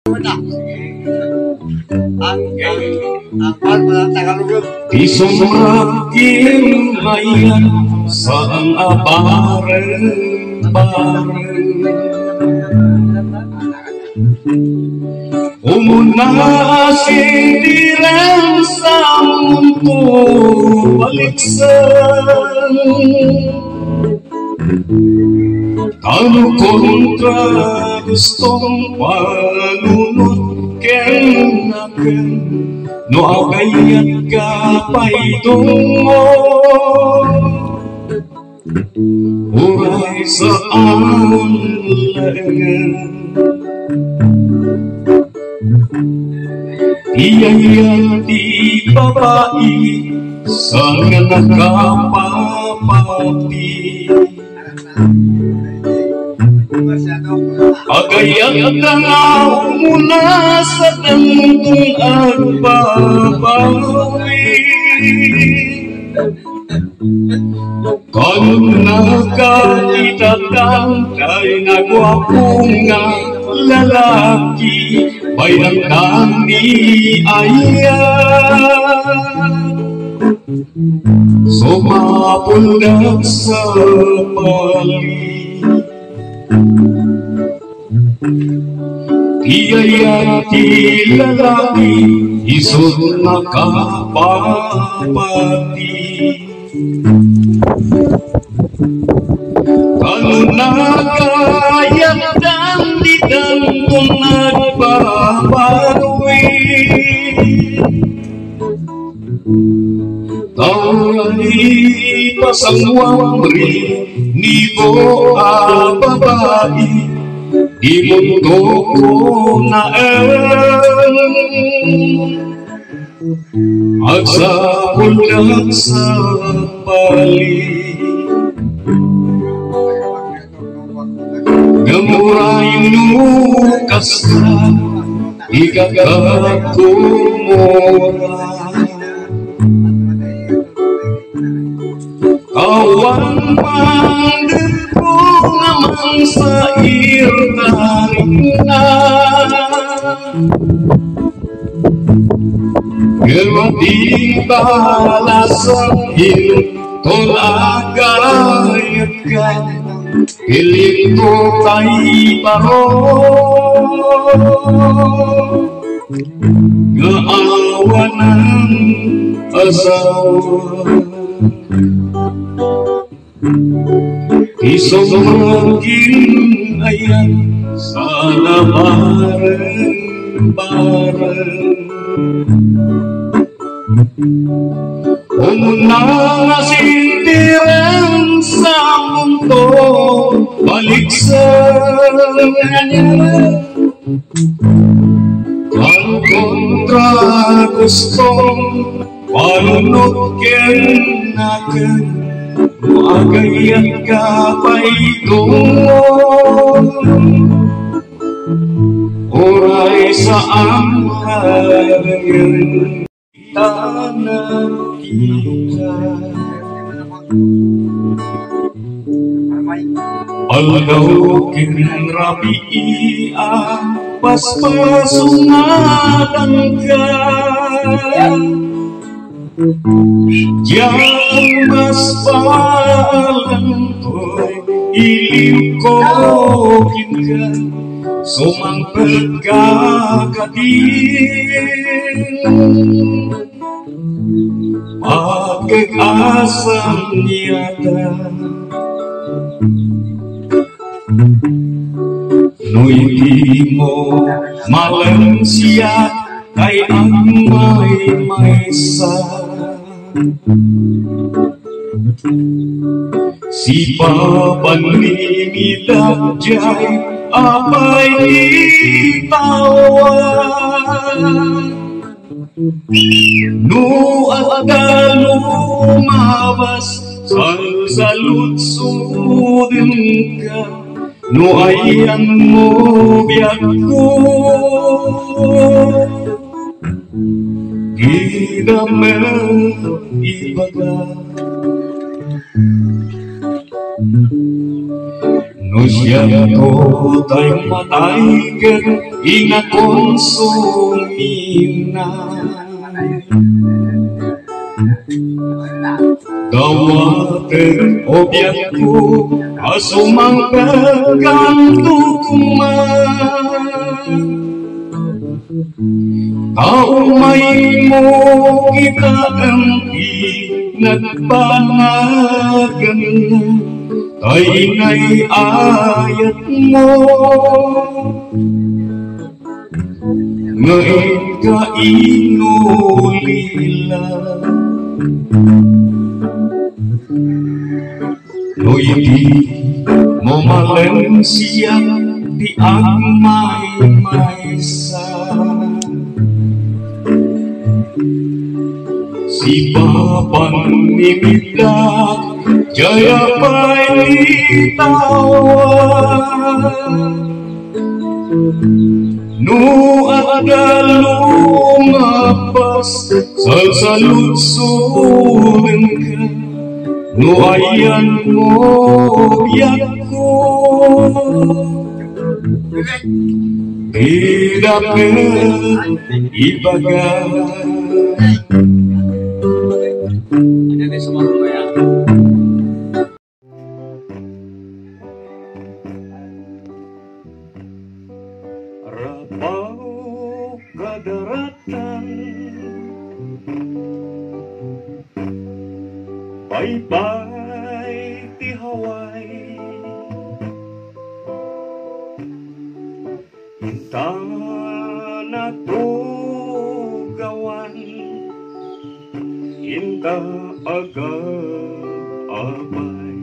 Di sumraking mayan sang bareng-bareng umuna sindiran sa mundo baliksan kalau kontra gustong panunod kenaken no agayat kapay tungo uray sa anlangan iyaya di babae sa nakapapati agayat nga muna sa tangtong agbabawi kung nakakitatan kay nagwapong nga lalaki bayang kami ayan sumapundak sa pali iyaya ti lalaki isod nakapapati kanu nagayat dan ditangkong nagbabawi tawari pasangwang ni bo babae di mundo ko na agsapulang sa pali gamuraing nukas na ikakakumura kawan pandit ko naman sa irtaring na gawating balasang hiltong agayat ka pilit ko kay baro gaawa ng asawa isumagin ayan sana bareng-bareng umuna sindiran sa mundo baliksan kalau kontra gustong panunod kenaken agayat kapay tungo oray sa anghalangan tanang kita alaw kinrabiia paspasungatan ka yang mas palang ko'y ilim ko kinkan sumang pagkakadin pagkakasang niyata no'y di mo malang siya kay ang may-maysa si papanlingidag jay apay itawan no at lumabas sa lutsudin ka no ayan mo biyak ko di naman ibaga no siya to tayong matay inakonsumina dawater obyekku asumang pagkantukuman taumay mo kita empi nagpanagan ay inay ayat mo ngayon ka inulila no hindi mo malen siya di agmay-maysa si papan nimidak jaya pailitawa nu ada lumapas salsalutsurin ka nu ayan mo biakku tidak ibaga Rapau kadaratan bye-bye di Hawaii Intana tugawan Inta aga abay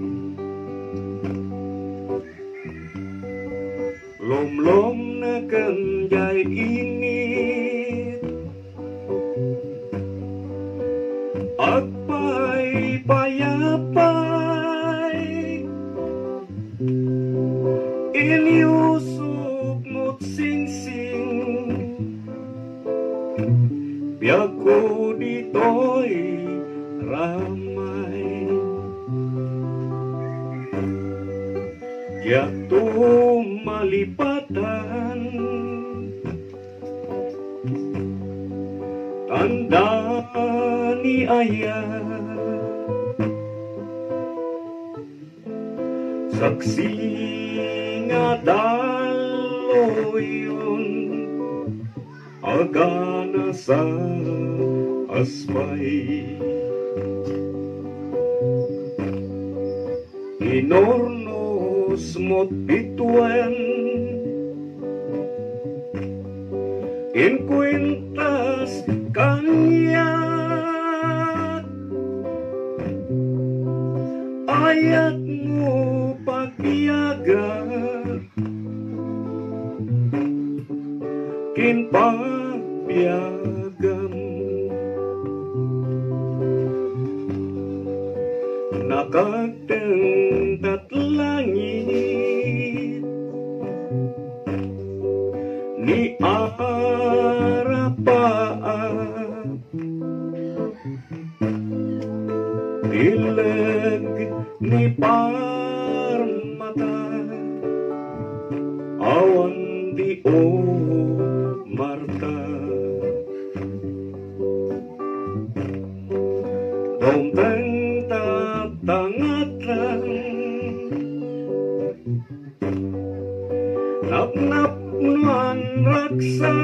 Lom-lom na kanjay init Agpay payapay Iniusok mo't sing-sing Biag ko dito'y ramay Yato malipatan Tanda ni ayah Saksi nga daloyon Agana sa asbay Inornos mo't bituan In kwintas kanyat Ayat mo pagbiyaga Kinpagbiagam Nakagtentat langit Ni arapaap Dileg ni parmata Awan di o Marta Domteng tatangatang Nap-nap nuan raksat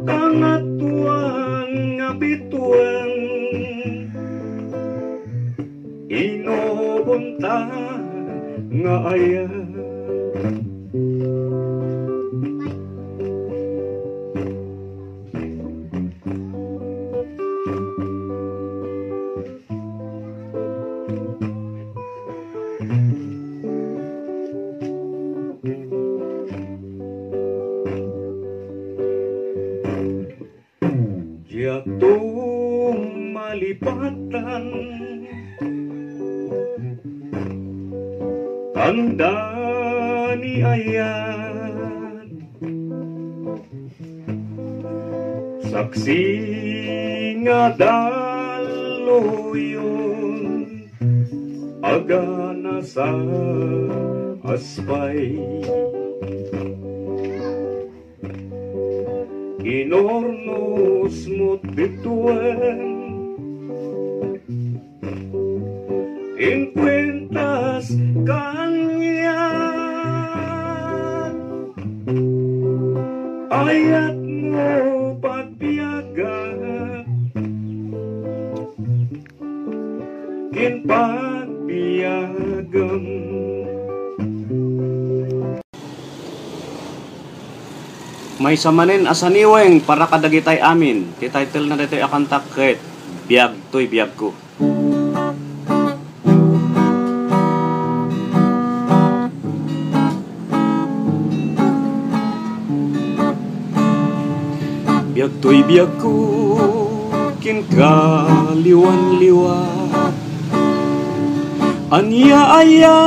Kangatuan ngabituan Inobunta nga ayah Jatuh malipatan Tanda ni ayat Saksi nga daloyon Agana sa aspay inornos mo't bituan en cuentas kanya ayat mo pagbiyaga kin pagbiyagan. May samanin asaniweng para kadagitay amin. Ti title na dito akanta ket biyag toy biyag ko. Biyag toy biyag ko kin kaliwan-liwan. Anya aya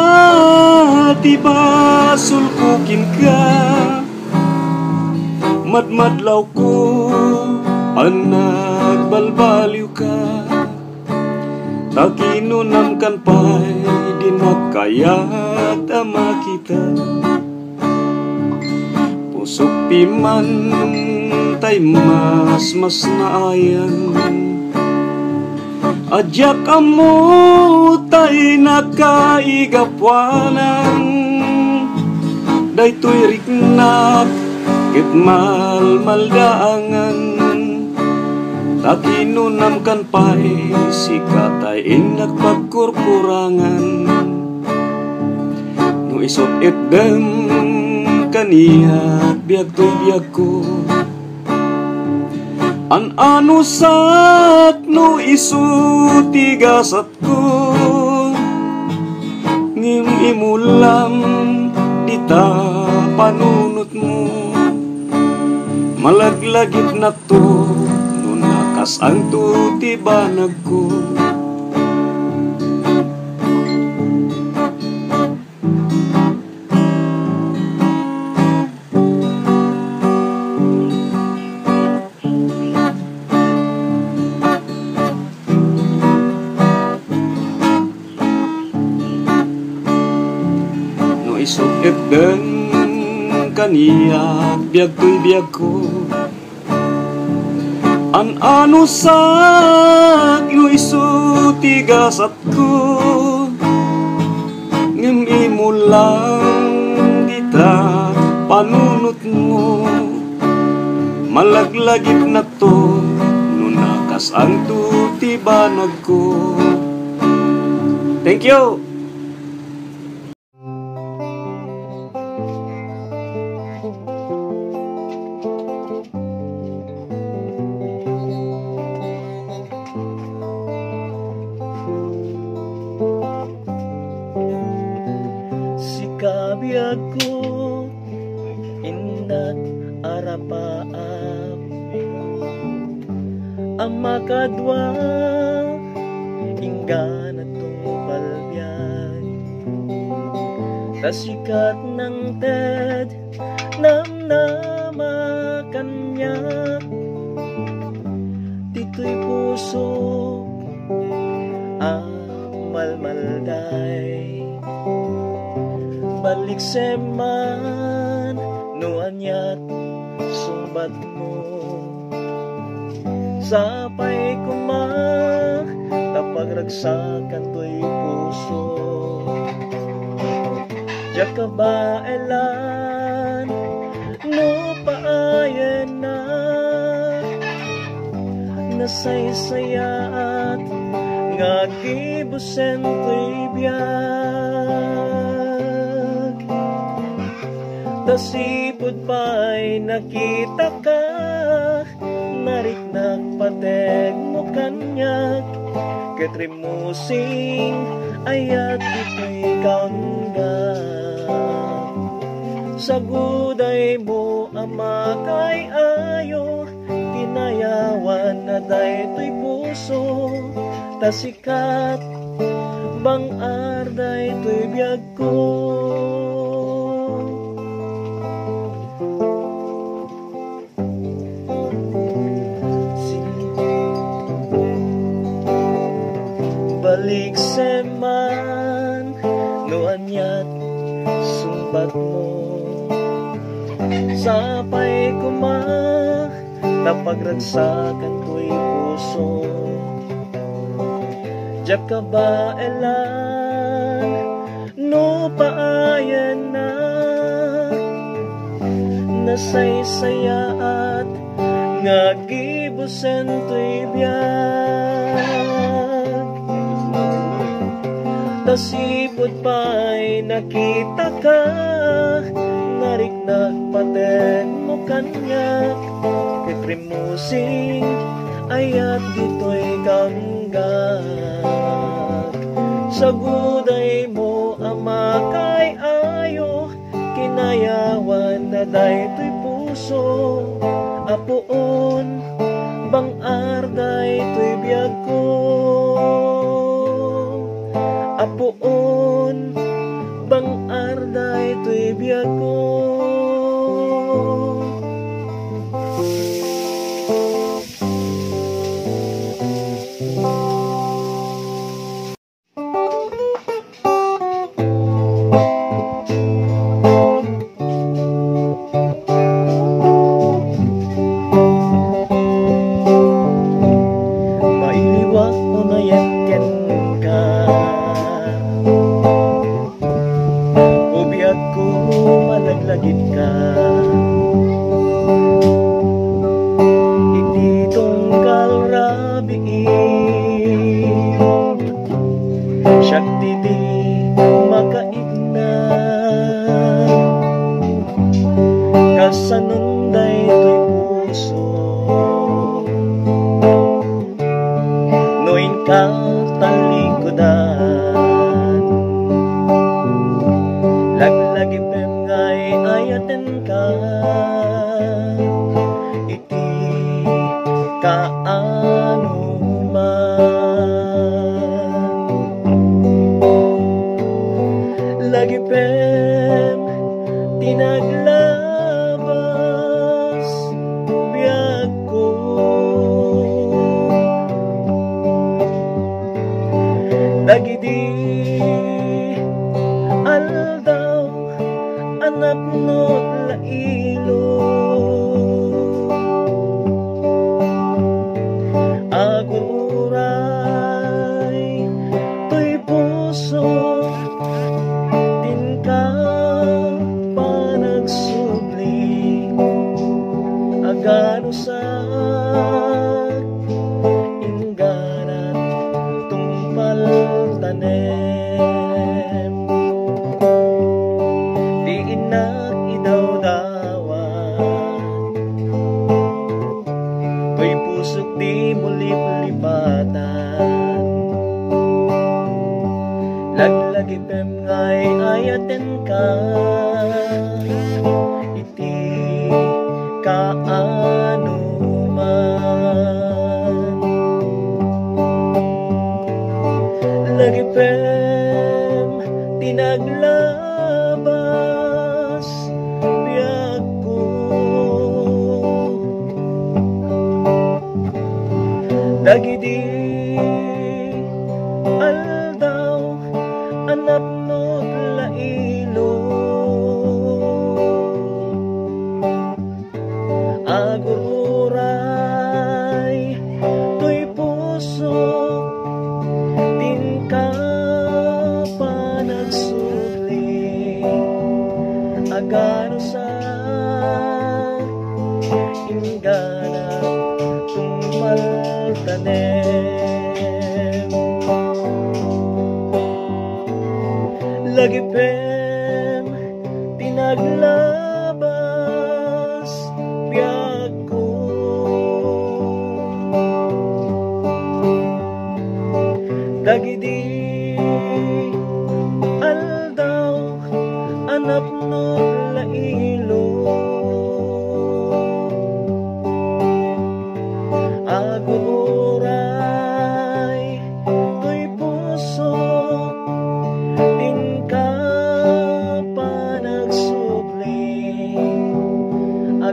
ti basul ko kin ka. Madmadlaw ko anak balbaliw ka. Takinunam kan pa'y di nakayat ama kita. Pusok piman tay mas naayan. Adyak amo tay nakaigapwanan. Daytoy riknak ket maldaangan. Takinunam kan pa'y sikatay nagpagkurkurangan. No isot etdem kaniya biyag toy biyag ko. An-ano sak no isu tigasat ko. Ngim imulam dita panunot mo. Malaglagit na to no nakas ang tuti banag ko. No isukit den kaniya biyag toy biyag ko. An-ano sak no isu tigasat ko. Ngem imo lang dita panunot mo. Malaglagit na to no nakas ang tuti banag ko. Thank you. Biyag ko inat arapaam ang makadwa inggan at tumbalbiyag tasikat ng ted namnama kanya tito'y puso malmalday. Balik seman nuanyat sumbat mo sapay kumak tapagragsakan to'y puso. Diyak ka ba elan no paayan na nasaysayaat nga gibusen to'y biyag. Tasipod pa'y nakita ka nariknak pateg mo kanyak ketrimusing ayat ito'y kaunga. Sa guday mo ama kay ayo tinayawan na dayto'y puso tasikat bang arday to'y biyag ko. Balik seman no anyat sapay kuma napagragsakan ko'y puso. Diyak ka ba elan no paayan na nasaysaya at ngagibusen to'y biyag. Tasipod pa'y nakita ka narik nagpaten mo kanyak kay primusing ayat dito'y kanggag. Saguday mo ama kay ayo kinayawan na daytoy puso. Apuon bang arday to'y biyag ko. Apuon bang arday to'y biyag ko. Lagipem tinaglabas biyag ko. Dagidi aldaw anap no lailo. Aguray to'y puso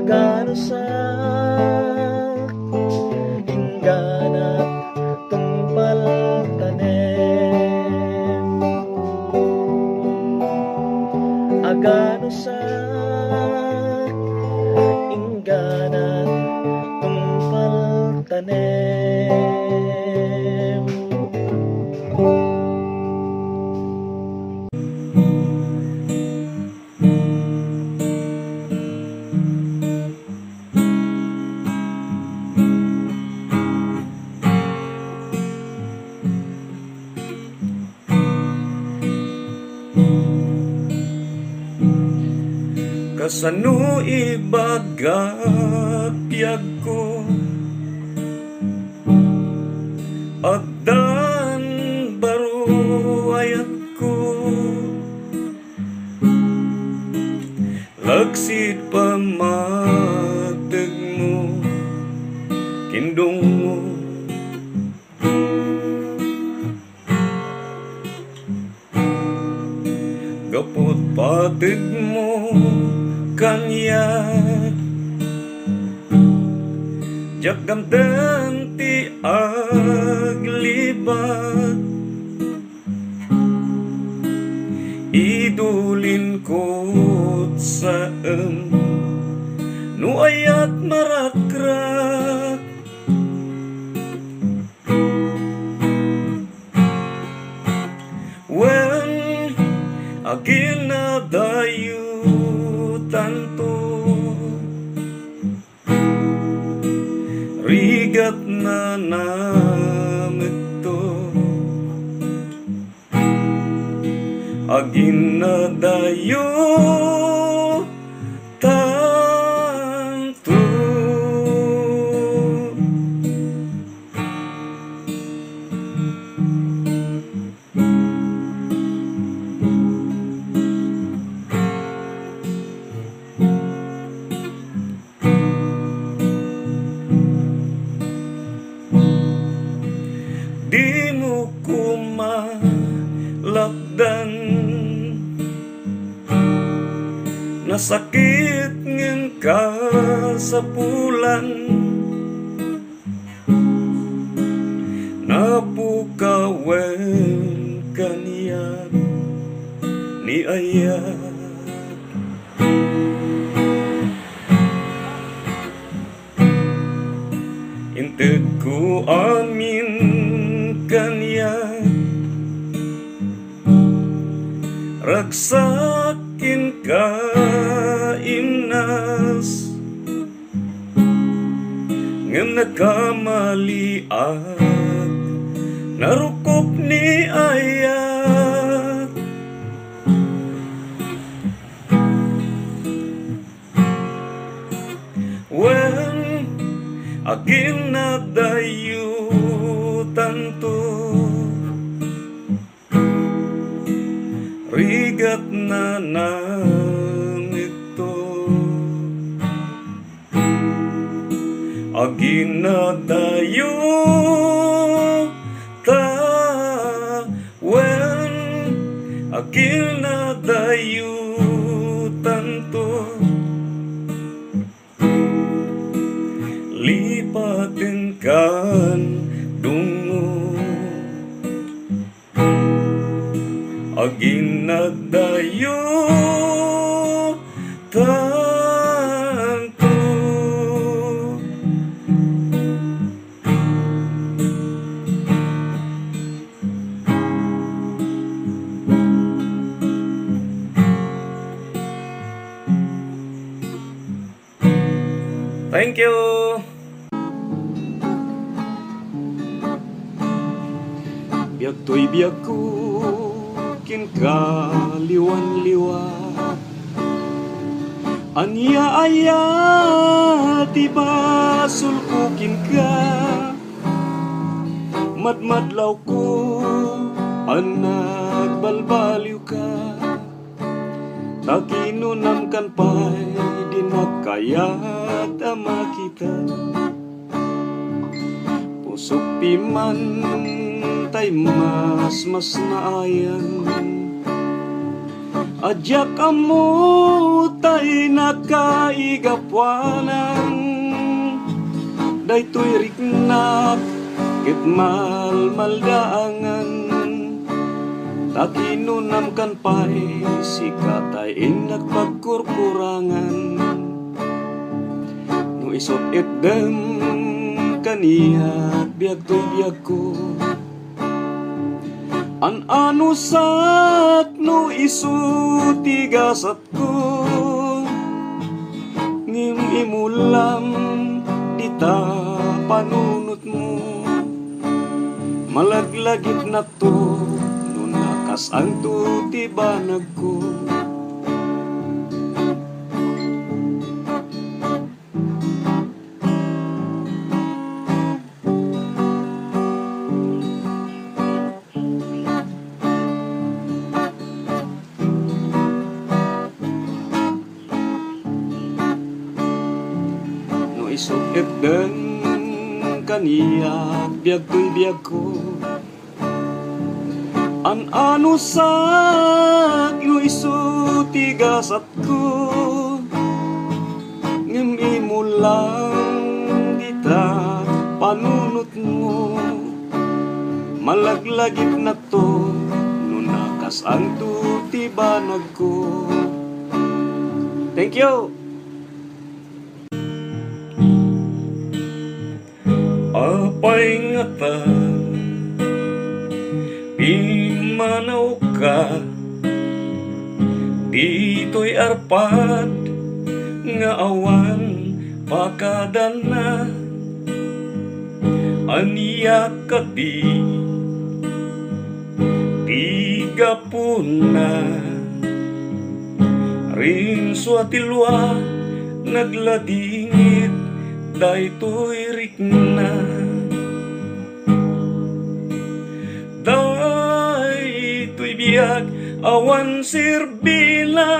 agano sa ingganat tumpal tanem. Agano sa kasano ibagapyag ko agdan baro ayat ko lagsid pamatag mo kindong mo gapot patag mo kanya jagamdan ti aglibat idulin ko sa no ayat marakrak when agin na dayutan to rigat na namit to agin na dayutan to di mo ko malakdan nasakit ngin ka sa pulan napukawen kaniya ni ayat inted ko amin kanya ragsakin ka inas nga nakamaliak narukop ni ayat when agin na dayutan to rigat na namit to agin na dayutan when agin na dayutan to lipatin kan dungo agin na dayutan to thank you. Biag to'y biag ko kin kaliwan-liwan anya-aya ti basul ko kin ka madmadlaw ko nagbalbaliw ka takinunam kan pa'y di nakayat ama kita pusok piman tay mas naayan ajak amo tay nakaigapwanan daytoy riknak ket maldaangan takinunam kan pa'y sikatay nagpagkurkurangan no isot etdem kaniya biag to'y biag ko ano sak no isu tigasat ko ngim imulam dita panunot mo malaglagit na to no nakas ang to tibanag ko isukit den kaniya biag to'y biag ko. An ano sak ino isu tigasat ko, ngem imo lang dita panunot mo, malaglagip na to nunakas ang tutibanag ko. Thank you. Apay nga ta pimanaw ka, dito'y arpad nga awan pakadana, aniya ka di tiga puna, rin suatilwa nagladingit dayto'y rikna. Dayto'y biag awan sirbila,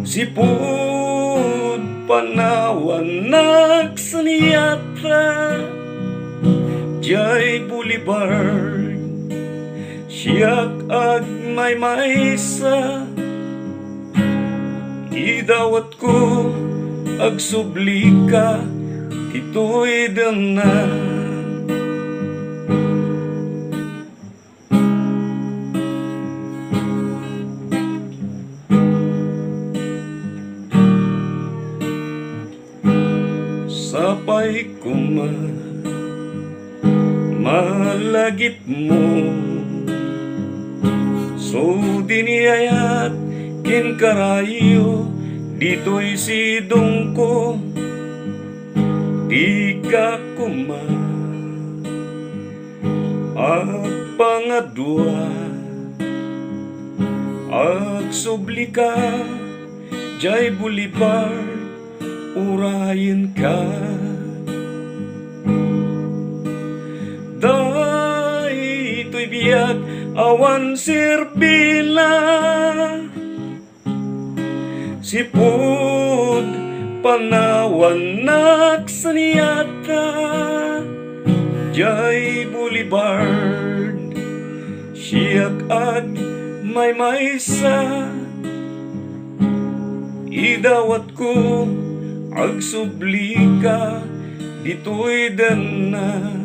sipud panawan nagsaniyata, jay Boulevard siyak ag may maysa, idawat ko ag sublika dito'y dana. Sapay kuma malagip mo, so diniyayat kin karayo dito'y sidong ko, di ka kuma at pangadwa ag sublika jay Boulevard urayin ka. Dayto'y biag awan sirbila, sipud panawan nagsaniyata, jay Boulevard siyak ag may maysa, idawat ko ag sublika dito'y dana.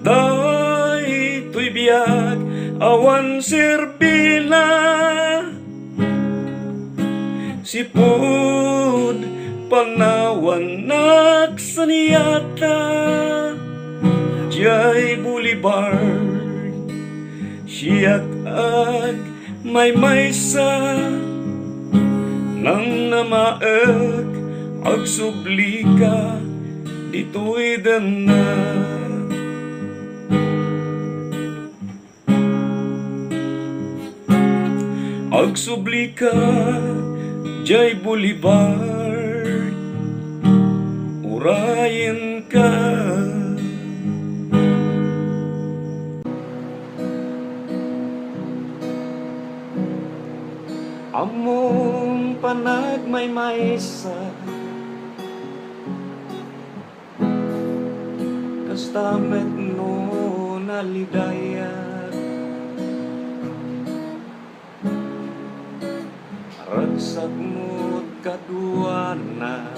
Dayto'y biag awan sirbila, sipud panawan nagsaniyata, jay Boulevard siyak ag may maysa, nang namaag ag sublika dito'y dana. Ag sublika jay Boulevard urayin ka. Among panag may maysa, kastamet no nalidayat, ragsak mo't kadua na,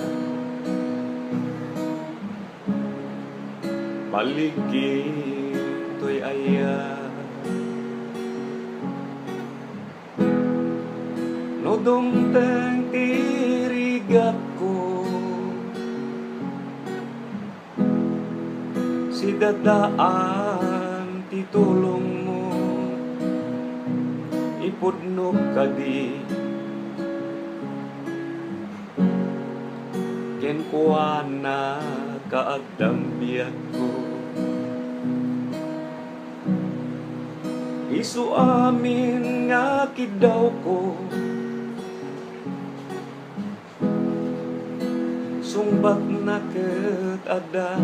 paligid to'y ayat. Nodong teng tirigat ko, si dadaan titulong mo, ipudnog ka di, ken kuana kaagdambiyag ko. Isu amin nga kidaw ko, sumbat na ket ada,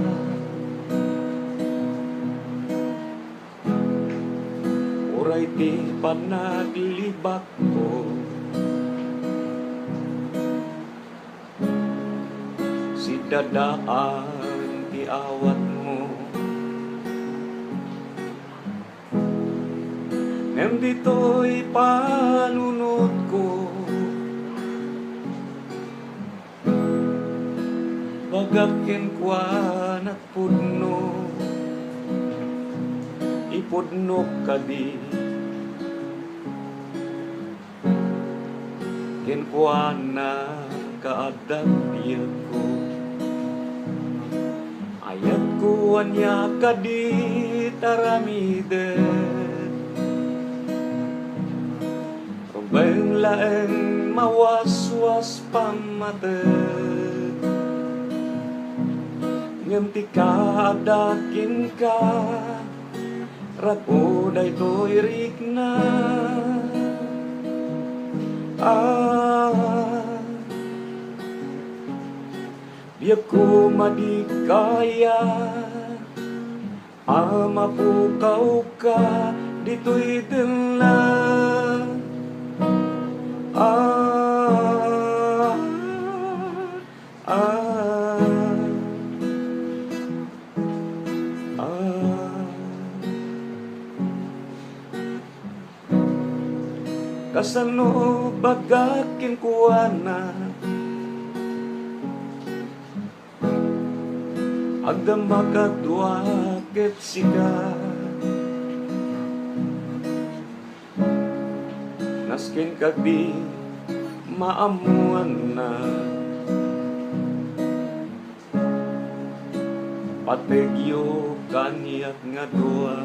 uray ti panaglibak ko, dadaan ti awat mo. Ngem dito'y panunod ko, bagakin kuan at pudno, ipudno ka di. Ken kuan na kaadak biyag ko, ayat kuan ya ka di taramiden. Rubeng laeng mawaswas pamated, ngem ti kaadakin ka, rago daytoy rikna. Biag ko madikaya, mapukaw ka dito'y dinlan. Kasano bagakin kuana, agda makadwakit sika. Naskin kagdi maamuan na, pategyo kaniyak nga dua.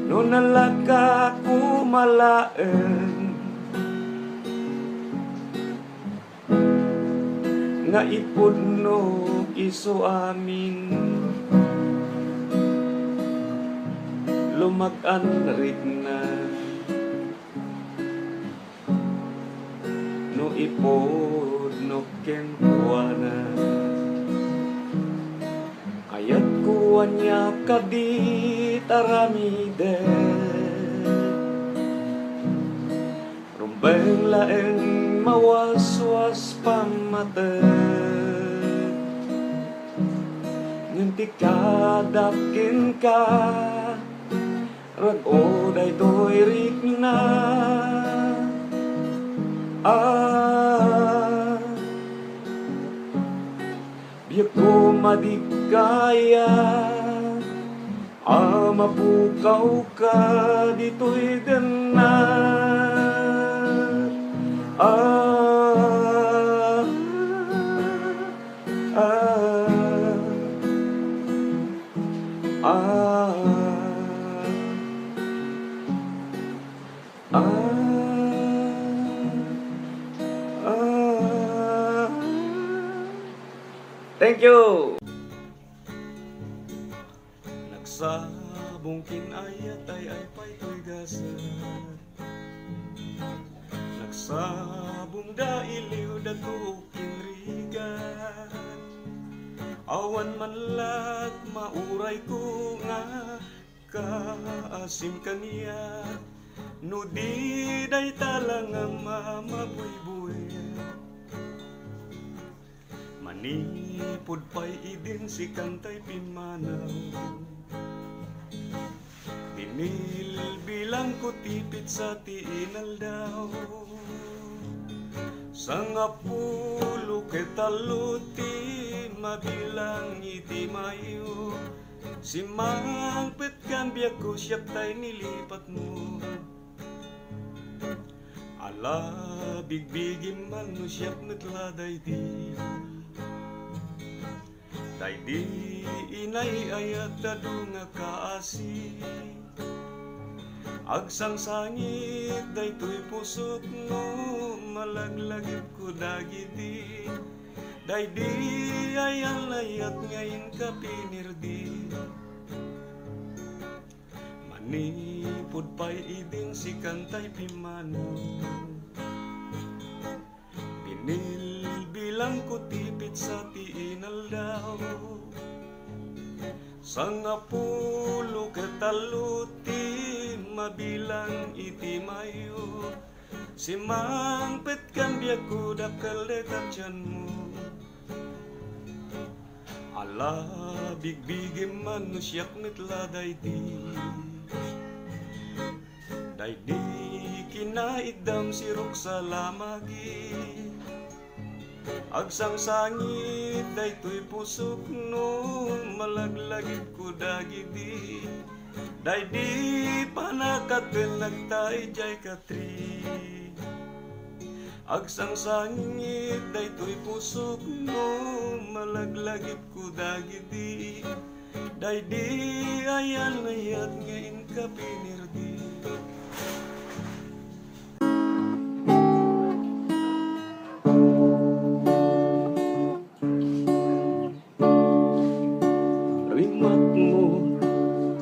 No nalaka ko malaen, nga ipudno iso amin, lumag-an rit na. No ipudno ken kuana, ayat kuan niya kadi taramiden. Rumbeng laeng mawaswas pamated, nganti kadakin ka, rago daytoy rikna. Biag ko madikaya, mapukaw ka dito'y ganat. Thank you. Nagsabong kinayat ay pa'y to'y gasat, nagsabong dailiw dato kinrigan. Awan man lat mauray ko nga kaasim kaniya, no di day talang mamabuy-buy. Manipod pa'y idin si kantay pimanaw, binilbilang ko tipit sa tiinal daw. Sangapulo ketaluti mabilang iti mayo, si mangpet kan biyak ko siyap tay nilipat mo. Ala bigbigim man no siyap nagladay di, day di inay ayat dadu nga kaasi. Agsang sangit daytoy pusok no, malaglagip ko dagiti. Day di ayan layat ngayon ka pinirdi. Manipod pa'y idin si kantay pimano, binilbilang ko tipit sa tiinal daw. Sangapulo ketaluti mabilang iti mayo, Si mangpet kan biag ko dakal detatyan mo. Ala bigbigi manusyak mitla daydi. Daydi kinaidam sirok sa lamagi. Agsang sangit daytoy pusok no malaglagid ko dagidi. Daydi panakaten nagtay jay katri. Agsang sangit daytoy pusok no malaglagid ko dagidi. Daydi ayan ayat ngayon ka pinirdi. Rimat mo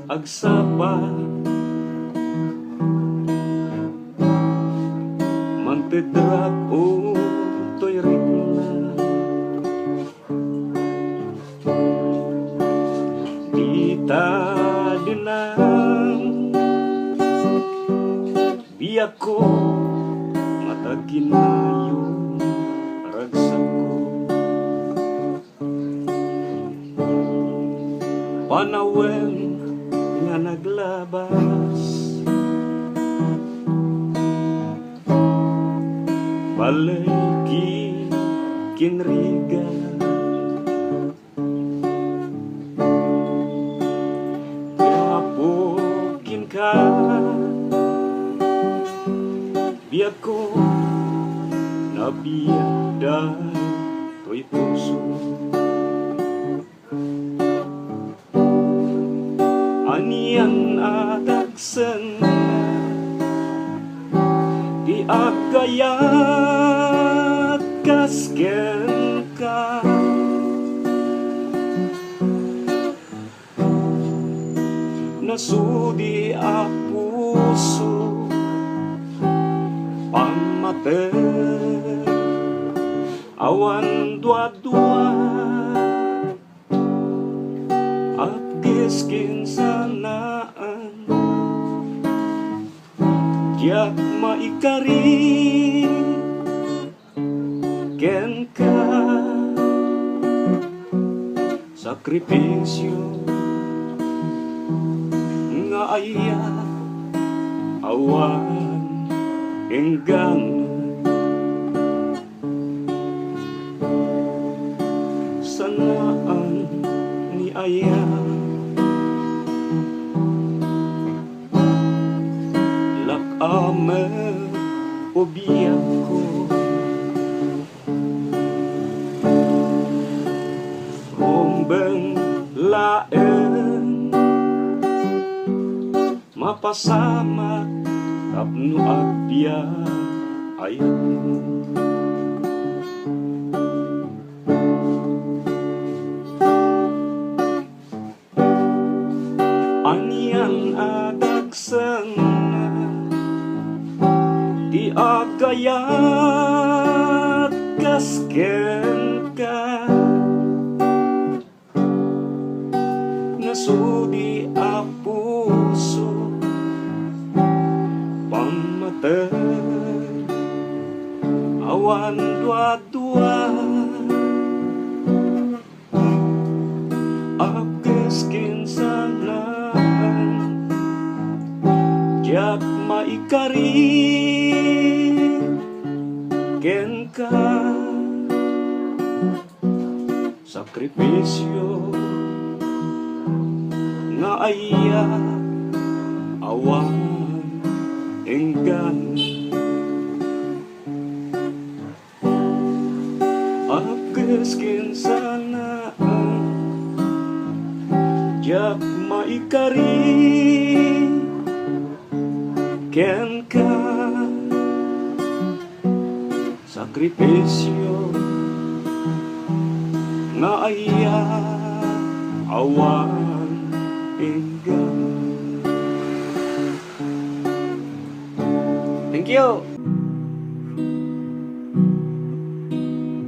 agsapa mantedrak o toy rikna dita dinang biyak ko mataginayo ragsak ko panawen nga naglabas baliki kinriga kapukin ka biyak ko nabiyak to'y puso anian atagsan di agayat kasken ka nasudi a puso pangmate awan dua-dua at giskin sanaan yak maikari ken ka sakripisyo nga ayat awan enggan sanaan ni ayat lakame obiyak ko rombeng laen mapasama tapno agbiyak ayat mo anian adagsan di agayat kasken ka nasudi a puso pamate awan dua-dua agkeskin sanaan jak maikari ken ka sakripisyo nga ayat awan enggan agkeskin sanaan jak maikari ken ka sakripisyo nga ayat awan enggan. Thank you.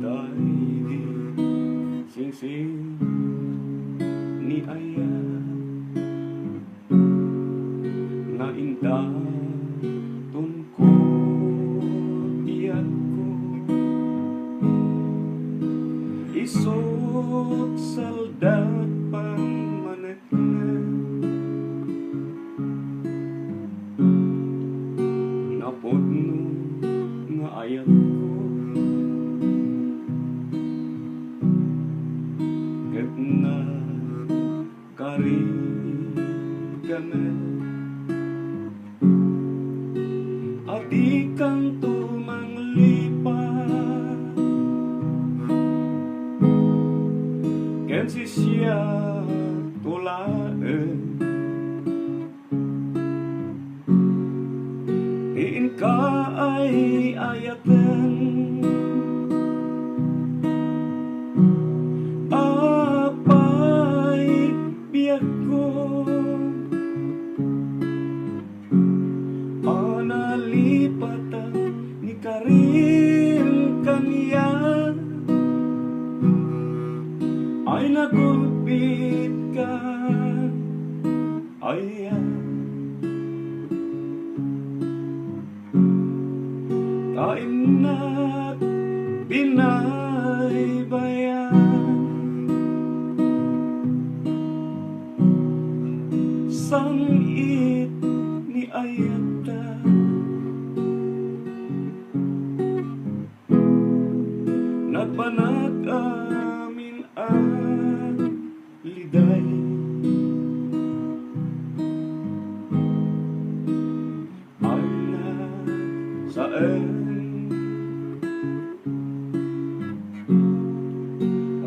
Dahil sing-sing ni ayat na indan tungkol saldat pamanek na napodno nga ayat ko ket na kari kami adi kang tumanglipat ken si siya tulaen tiin ka ay ayaten apay biyak ko analipatan ni karin kaniya ay nagulpit ka ayan kainat binaybayan sangit ni ayata nagpanag amin ang liday ay na saan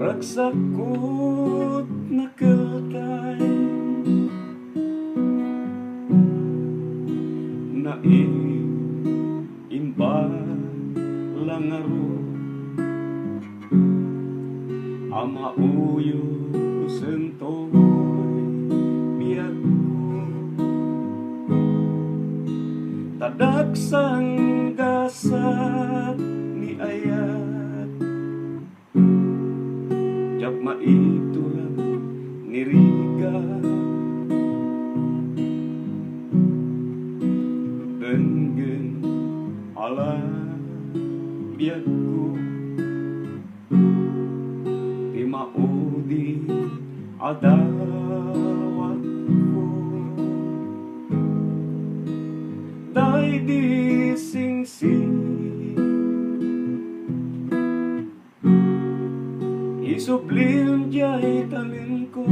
ragsakot na kaltay na imba langaro ama uyo sentoy biyak ko tadagsang gasat ni ayat jak maitulang niriga denggen ala biyak ko di maudi adawat ko day di sing-sing isublim jay tanin ko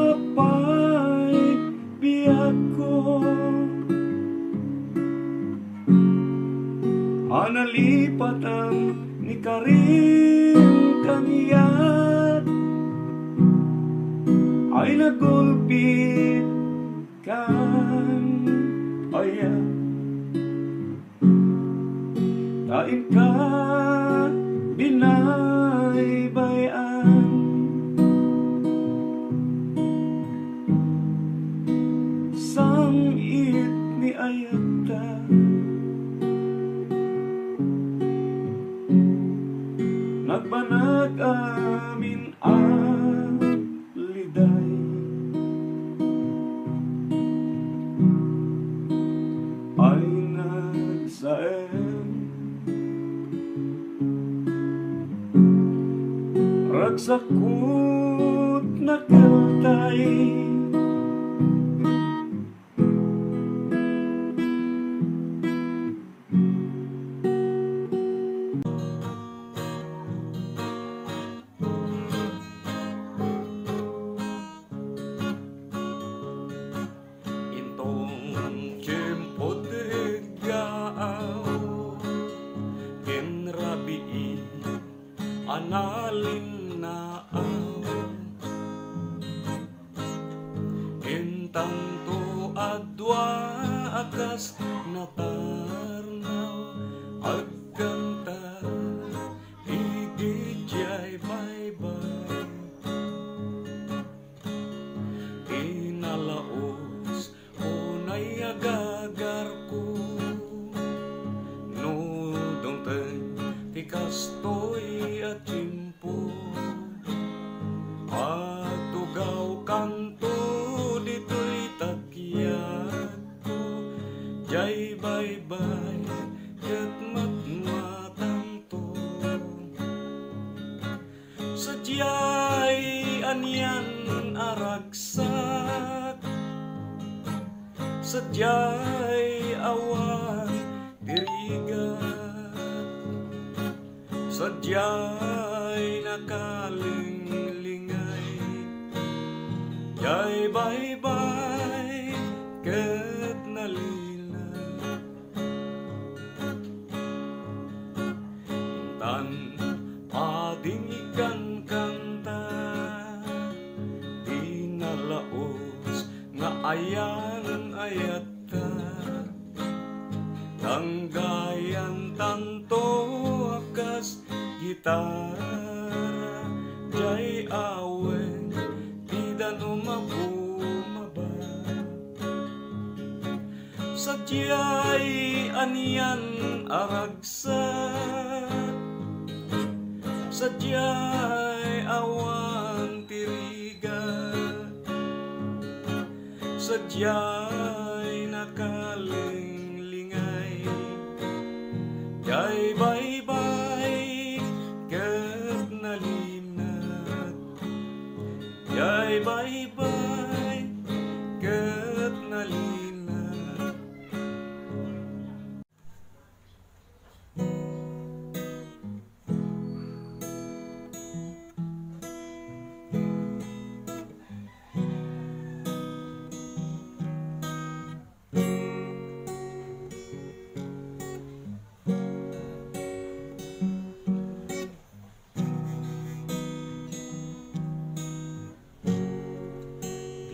apay biyak ko analipatan ni karin kaniyat ay nagulpit kan ayan tain ka binaybayan sangit ni ayata nagbanag amin ang liday ay nagsaen ragsakot na kaltay intong tiempo de gaaw genrabii analin tanto adwa akas natarnaw agkanta igijay bye-bye inalaos unay agagar ko nudong ten tikastoy at timpo atugaw kanto jay bye-bye ket anyan aragsak, sadyay awan dirigat, sadyay nakalinglingay, yay bye-bye ket nalina. Tan ading ikan kanta, di nalaos nga ayan ayata, tanggayan tanto akas gitara, jay awen bidan umabumaba, sadyay anyan aragsak, sadyay awan tirigat, sadyay nakalinglingay, yay bye-bye ket nalinat, yay bye-bye ket nalinat.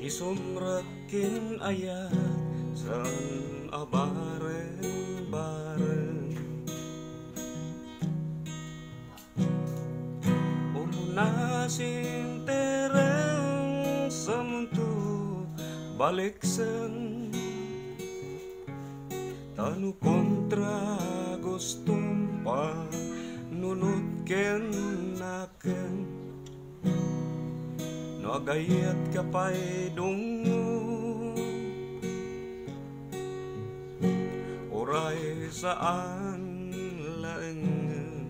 Isumrakin ayat san abaren-baren, umunasin tereng semuntu baliksen, tanu kontra gustum pa nunutken naken, agayat kapay dungo, oray saan laengen,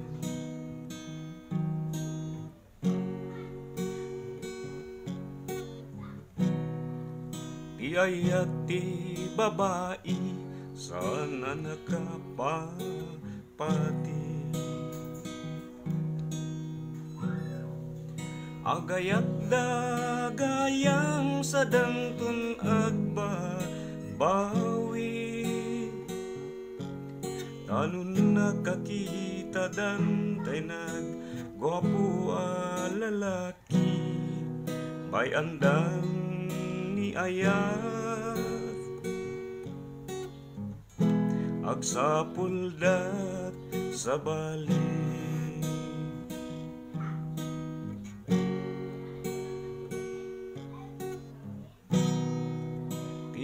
ti ayat ti babae sana nakapapati, agayat dagayang sadangtun agbabawi, tanun nakakita dantay nagwapo a lalaki, bay andang ni ayat, agsapuldat sa bali.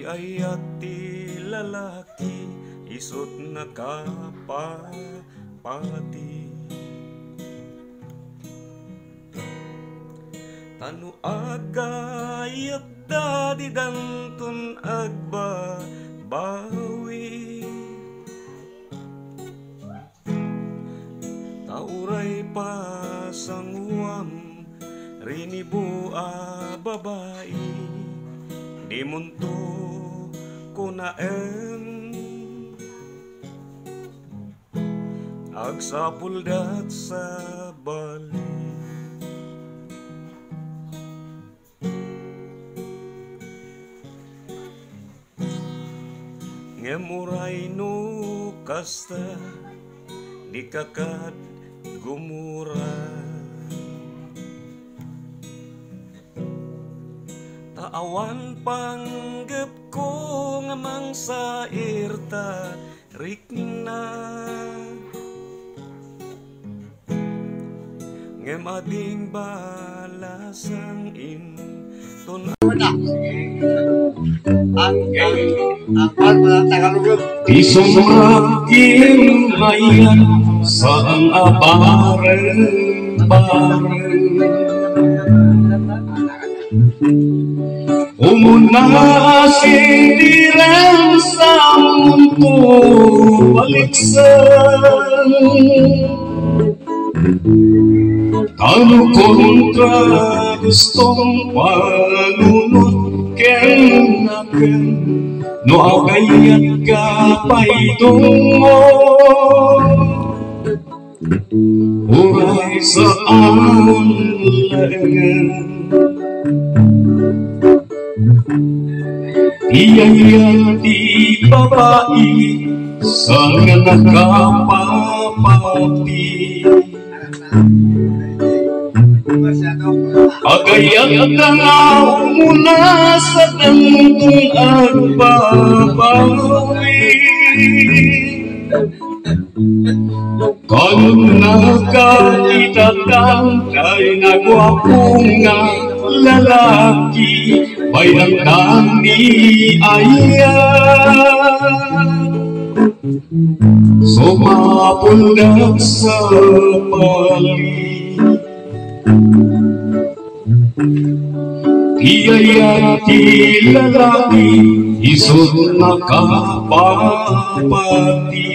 Ayat ti lalaki isut nakapapati, tanu agayat dadi dantun agbabawi, tauray pasangwam rinibu a babae, di munto kunaen, agsapuldat sa bali. Ngemuray no kasta di kakad gumura, taawan panggep ko ngamang sa irta rikna, ngem ading balasang in tun Isumrakin ayan sang abaren umunasin dirang sa mundo baliksan, tanu kontra gustong panunod kenaken no agayat ka paidungo uray sa amon laengan iyaya di babae sa nakapapati agayat na nga muna sa tangtong agbabawi kung nakalitatang kay nagwapong nga lalaki bayang kami ayan sumapundak sa pali iyaya ti lalaki isod nakapapati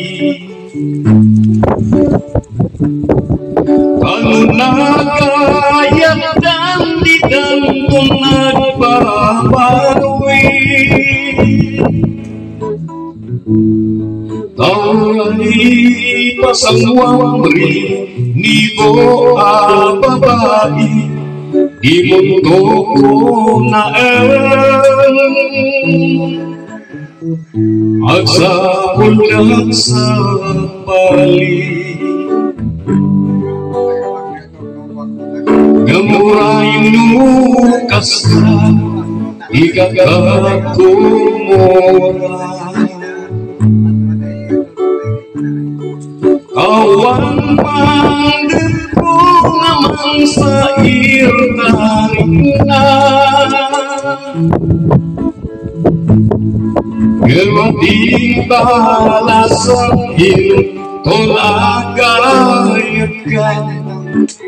kanu nagayat dan ditang kung nagbabawi Tawari pasangwang ni bo babae di mundo ko na agsapul lang sa pali gamurain nukas na ikakakumura kawan mandir ko naman sa irtaring na Gerwati balasang tolagayat ka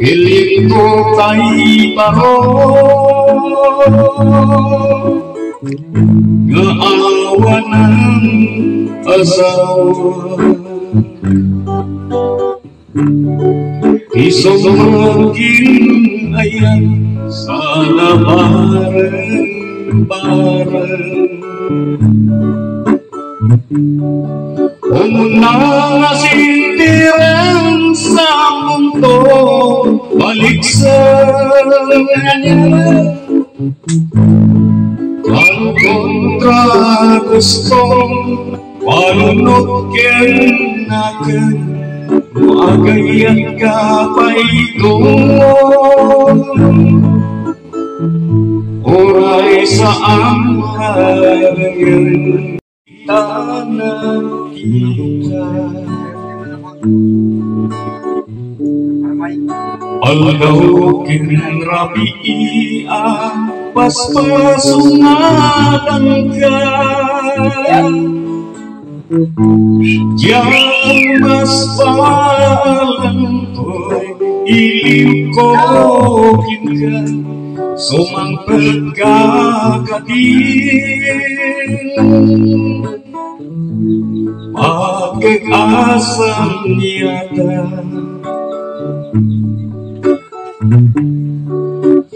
piling ko tay baro gaawa ng asawa isong maging ayan sana bareng-bareng kung nasintiran sa mundo balik sa kung kontra gustong panunod kenaken agayat ka paidungon oray sa amhalangan tanang kita aldaw kinrabiia paspasungatan ka yang mas palang ko'y ilim ko kinkan sumang pagkakating pag-asang niyata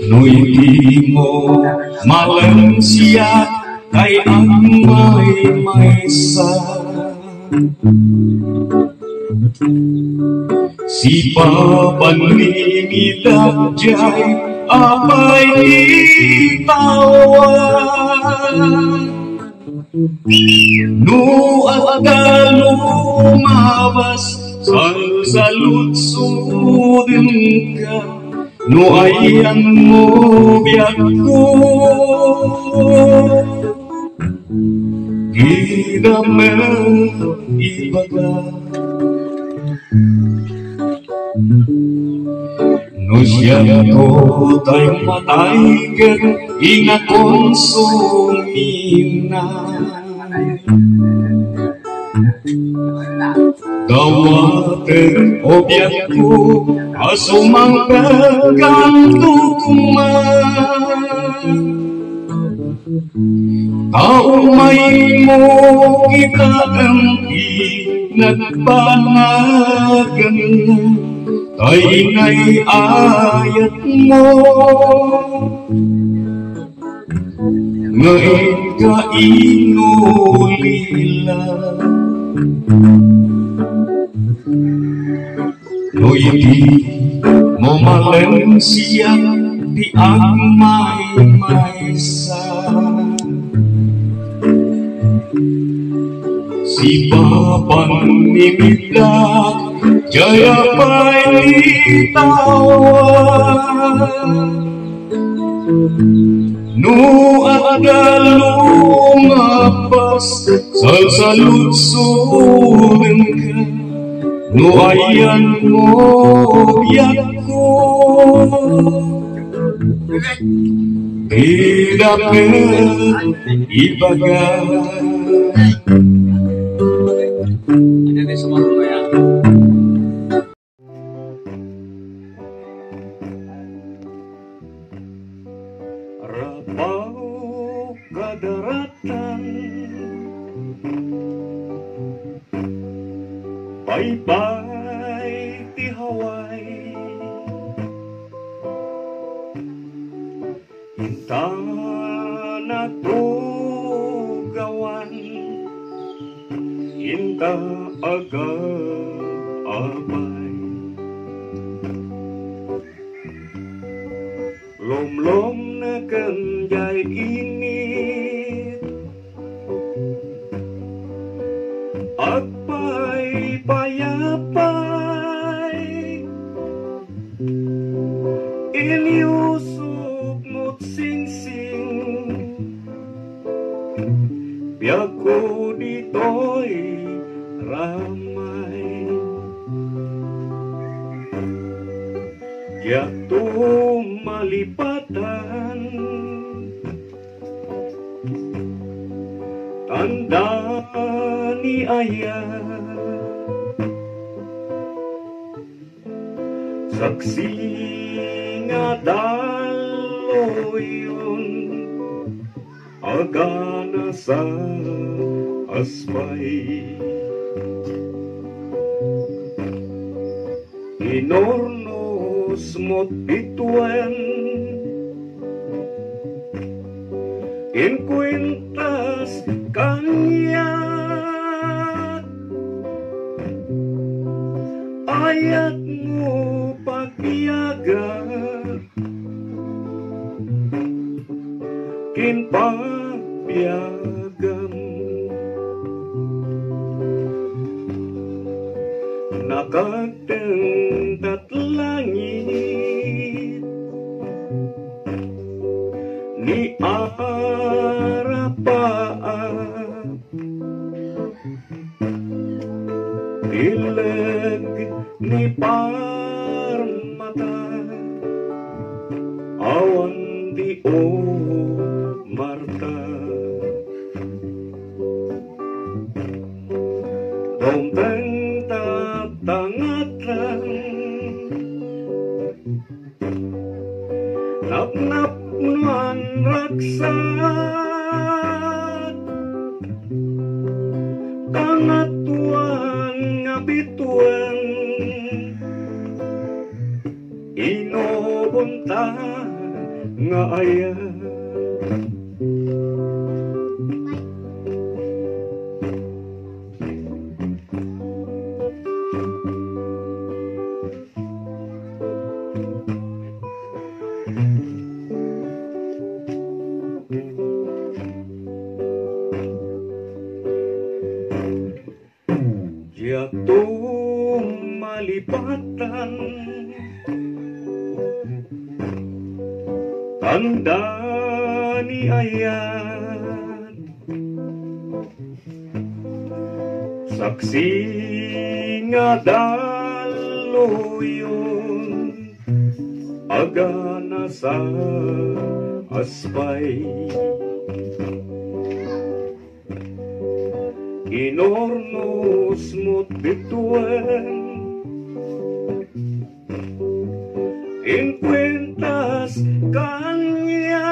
no'y di mo malang siya kay ang may-maysa si papanlingidap jay apay itawan no at lumabas sa lutsudin ka no ayan mo biyak ko Gidamel ibaga no siya to tayo matay ken inga konsumina dawaten obyek ko asumang pagkantukuman Kaumay mo kita ang pinagpanagan Kay inay ayat mo ngayon ka inulila Noy di mo malen siya di ang may-maysa Si Papan Nimigdak Jaya pailitawan Nu ada lumapas sa lutsurin ka Nu ayan mo biyak ko Tidak ibagat Rapaw kadaratan Bye-bye ti Hawaii Hinta na tugawan Hinta agad-abay Lom-lom na kanjay init Agpay payapay Iniusok mo't sing-sing Biag ko dito'y ramay Yato malipatan Tanda ni ayah Saksi nga daloyon Agana sa asbay Inornos mo't bituan In kwintas kanyat Ayat mo pagbiyagan Kinpagbiyagan Nakagtengkat langit Ni arapaap Dileg ni parmata Awan di o Marta Donteng tatangatan Nap-nap nuan raksat Kangatuan ngabituan Inobunta nga ayah Jatuh malipatan Tanda ni ayat Saksi nga daloyon Agana sa asbay Inornos mo't bituan In kwintas kanyat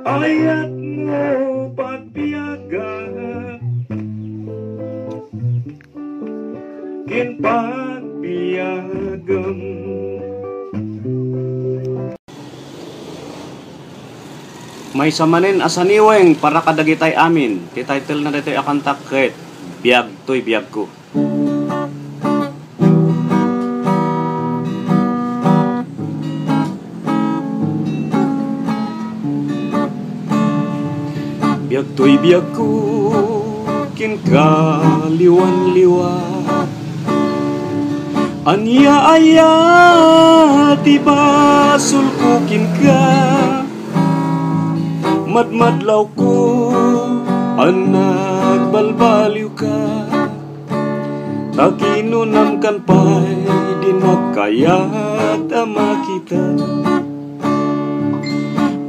Ayat mo pagbiyagan May samanin asaniweng para kadagitay amin. Ti title na dito akanta ket biag toy biag ko. Biag toy biag ko kin kaliwan-liwan. Anya aya ti basul ko kin ka. Madmadlaw ko ang nagbalbaliw ka. Takinunam kan pa'y di nakayat ama kita.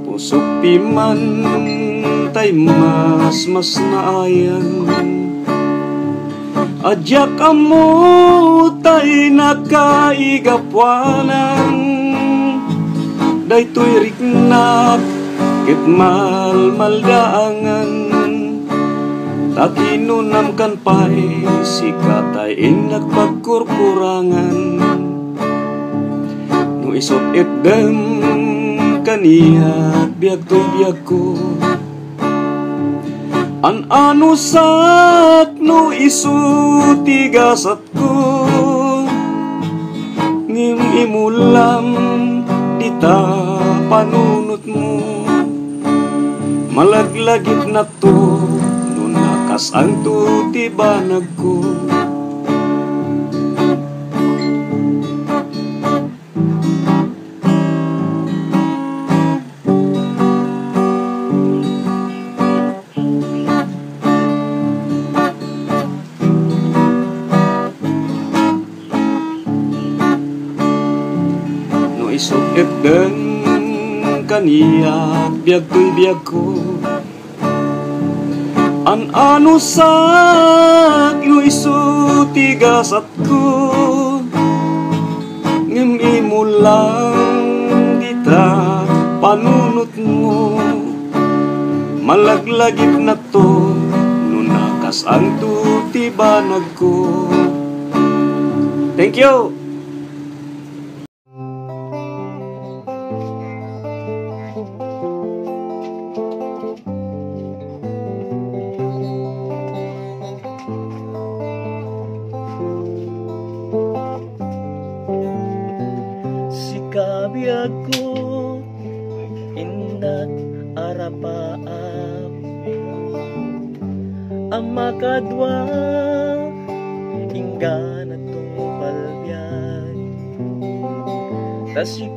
Pusok piman tay mas naayan. Adyak amo tay nakaigapwanan. Daytoy riknak ket maldaangan. Takinunam kan pa'y sikatay nagpagkurkurangan. No isot etdem kaniya biag toy biag ko. An anusat no isu tigasat ko. Ngim imulam dita panunot mo. Malaglagit na to no nakas ang tutibanag ko. No isukit den kaniya biag toy biag ko. An anusak no isu tigasat ko. Ngem imulang dita panunot mo. Malaglagit na to no nakas ang tutibanag ko. Thank you. Kabiag ko inat arapaap ang makadwa inggan at tungpalbiag tas